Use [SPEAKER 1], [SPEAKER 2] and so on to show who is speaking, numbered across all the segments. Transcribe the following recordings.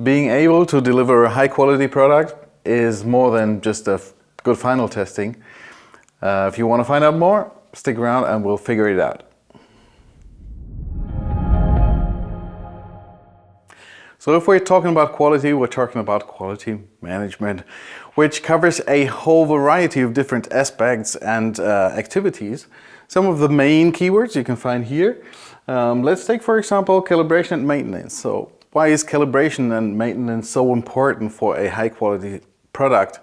[SPEAKER 1] Being able to deliver a high quality product is more than just a good final testing. If you want to find out more, stick around and we'll figure it out. So if we're talking about quality, we're talking about quality management, which covers a whole variety of different aspects and activities. Some of the main keywords you can find here. Let's take, for example, calibration and maintenance. So why is calibration and maintenance so important for a high quality product?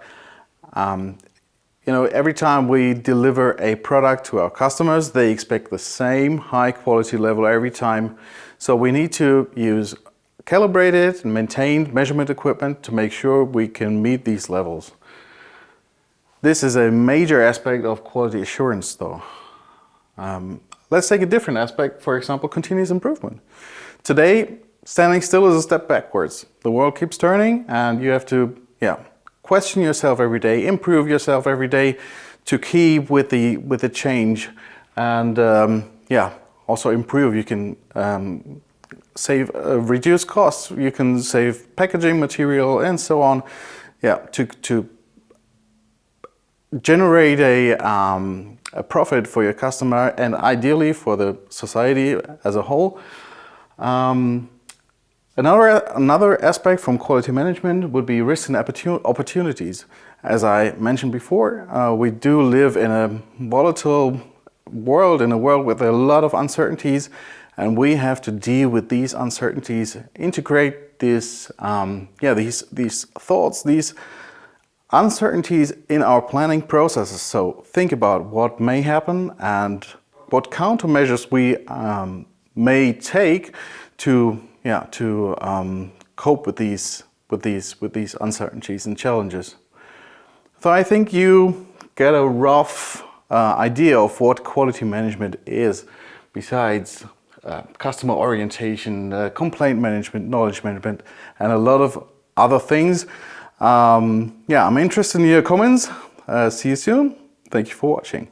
[SPEAKER 1] Every time we deliver a product to our customers, they expect the same high quality level every time. So we need to use calibrated and maintained measurement equipment to make sure we can meet these levels. This is a major aspect of quality assurance though. Let's take a different aspect, for example, continuous improvement. Today, standing still is a step backwards. The world keeps turning and you have to question yourself every day, improve yourself every day to keep with the change and also improve. You can reduce costs, you can save packaging material and so on, to generate a profit for your customer and ideally for the society as a whole. Another aspect from quality management would be risks and opportunities. As I mentioned before, we do live in a volatile world, in a world with a lot of uncertainties, and we have to deal with these uncertainties, integrate these thoughts, these uncertainties in our planning processes. So think about what may happen and what countermeasures we may take to cope with these uncertainties and challenges. So I think you get a rough idea of what quality management is, besides customer orientation, complaint management, knowledge management, and a lot of other things. I'm interested in your comments. See you soon. Thank you for watching.